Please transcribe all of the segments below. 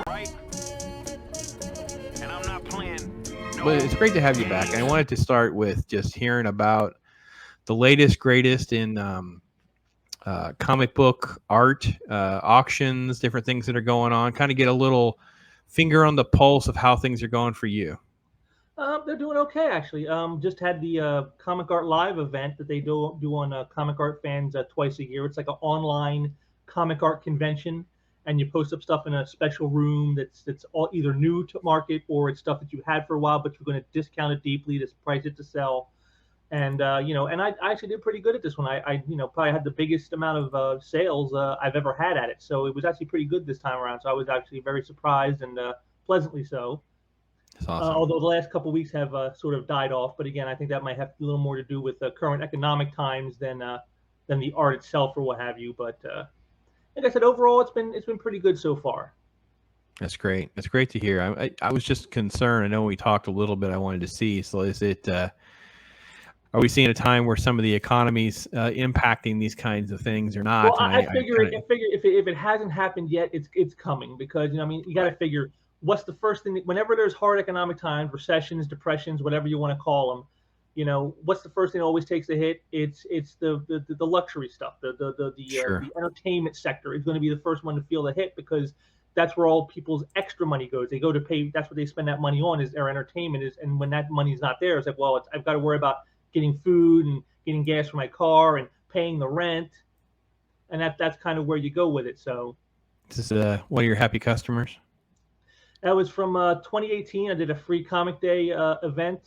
Right? And I'm not playing. No. But it's great to have you back. And I wanted to start with just hearing about the latest, greatest in comic book art, auctions, different things that are going on. Kind of get a little finger on the pulse of how things are going for you. They're doing okay, actually. Just had the Comic Art Live event that they do on Comic Art Fans twice a year. It's like an online comic art convention, and you post up stuff in a special room that's all either new to market or it's stuff that you had for a while, but you're going to discount it deeply to price it to sell. And and I actually did pretty good at this one. I probably had the biggest amount of sales I've ever had at it. So it was actually pretty good this time around. So I was actually very surprised and pleasantly so. That's awesome. Although the last couple of weeks have sort of died off, but again, I think that might have a little more to do with the current economic times than the art itself or what have you. But like I said, overall, it's been pretty good so far. That's great. That's great to hear. I was just concerned. I know we talked a little bit. I wanted to see. So is it? Are we seeing a time where some of the economy's impacting these kinds of things or not? Well, I figure if it hasn't happened yet, it's coming because I mean you got to figure what's the first thing whenever there's hard economic times, recessions, depressions, whatever you want to call them, what's the first thing that always takes a hit? It's the luxury stuff, Sure. the entertainment sector is going to be the first one to feel the hit because that's where all people's extra money goes. They go to pay. That's what they spend that money on is their entertainment and when that money's not there, it's like I've got to worry about getting food and getting gas for my car and paying the rent, and that's kind of where you go with it. So, this is one of your happy customers. that was from 2018. I did a free comic day event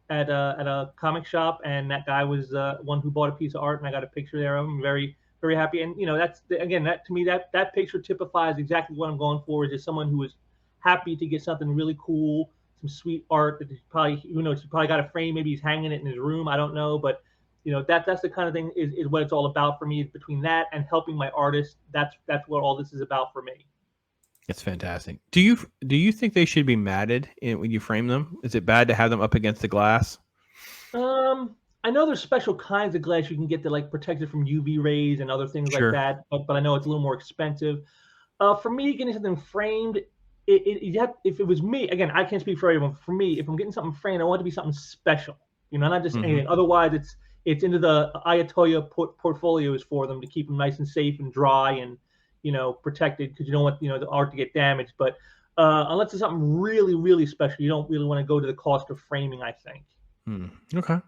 at a comic shop, and that guy was one who bought a piece of art, and I got a picture there of him. Very very happy, and that's again that to me that picture typifies exactly what I'm going for. Is just someone who is happy to get something really cool. Some sweet art that he's probably, who knows, he's probably got a frame, maybe he's hanging it in his room, I don't know, but that's the kind of thing is what it's all about for me. Between that and helping my artists, that's what all this is about for me. It's fantastic. Do you think they should be matted when you frame them? Is it bad to have them up against the glass? I know there's special kinds of glass you can get that like protect it from UV rays and other things Sure. like that, but I know it's a little more expensive. For me, getting something framed, if it was me, again, I can't speak for everyone. For me, if I'm getting something framed, I want it to be something special. Not just anything. Otherwise, it's into the Ayatollah portfolios for them to keep them nice and safe and dry and protected because you don't want the art to get damaged. But unless it's something really really special, you don't really want to go to the cost of framing, I think. Okay.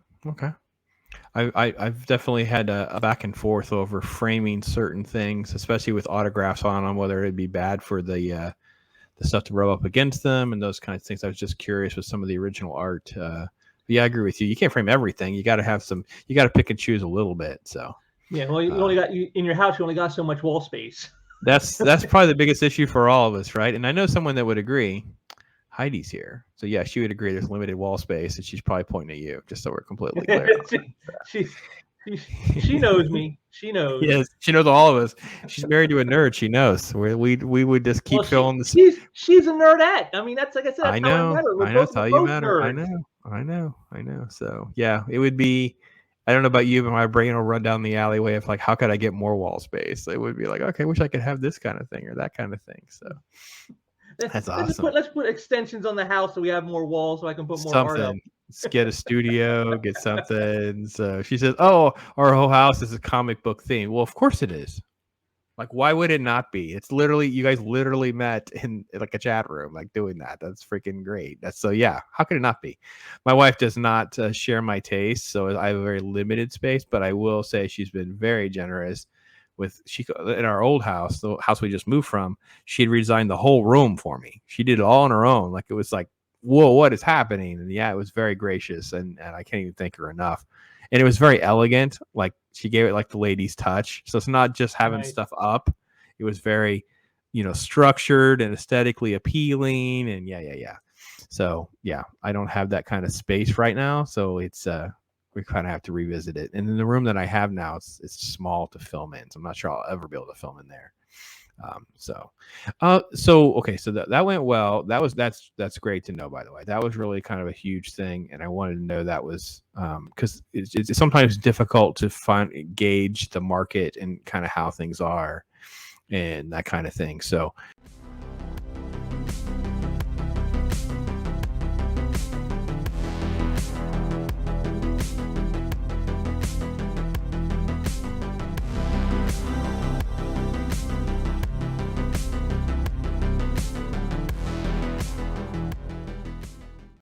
I've definitely had a back and forth over framing certain things, especially with autographs on them, whether it'd be bad for the stuff to rub up against them and those kinds of things. I was just curious with some of the original art. Yeah, I agree with you. You can't frame everything. You got to have some. You got to pick and choose a little bit. So yeah, well, you only got in your house. You only got so much wall space. That's probably the biggest issue for all of us, right? And I know someone that would agree. Heidi's here, so yeah, she would agree. There's limited wall space, and she's probably pointing at you, just so we're completely clear. She knows me. She knows. Yes, she knows all of us. She's married to a nerd. She knows. We would just keep filling the. She's a nerdette. I mean, that's like I said. I know. That's how you met her. I know. So yeah, it would be. I don't know about you, but my brain will run down the alleyway of like, how could I get more wall space? It would be like, okay, wish I could have this kind of thing or that kind of thing. So that's awesome. Let's put extensions on the house so we have more walls so I can put more art up. Let's get a studio, get something. So she says, oh, our whole house is a comic book theme. Well, of course it is. Like, why would it not be? It's literally, you guys literally met in like a chat room, like doing that. That's freaking great. Yeah. How could it not be? My wife does not share my taste, so I have a very limited space. But I will say she's been very generous. In our old house, the house we just moved from, she'd redesigned the whole room for me. She did it all on her own. Like it was like, whoa, what is happening? And yeah, it was very gracious, and I can't even thank her enough. And it was very elegant. Like she gave it like the ladies' touch. So it's not just having stuff up. It was very, structured and aesthetically appealing. And yeah. So yeah, I don't have that kind of space right now. So it's we kind of have to revisit it. And in the room that I have now, it's small to film in. So I'm not sure I'll ever be able to film in there. So that went well. That's great to know, by the way. That was really kind of a huge thing, and I wanted to know that was because it's sometimes difficult to gauge the market and kind of how things are. and that kind of thing. So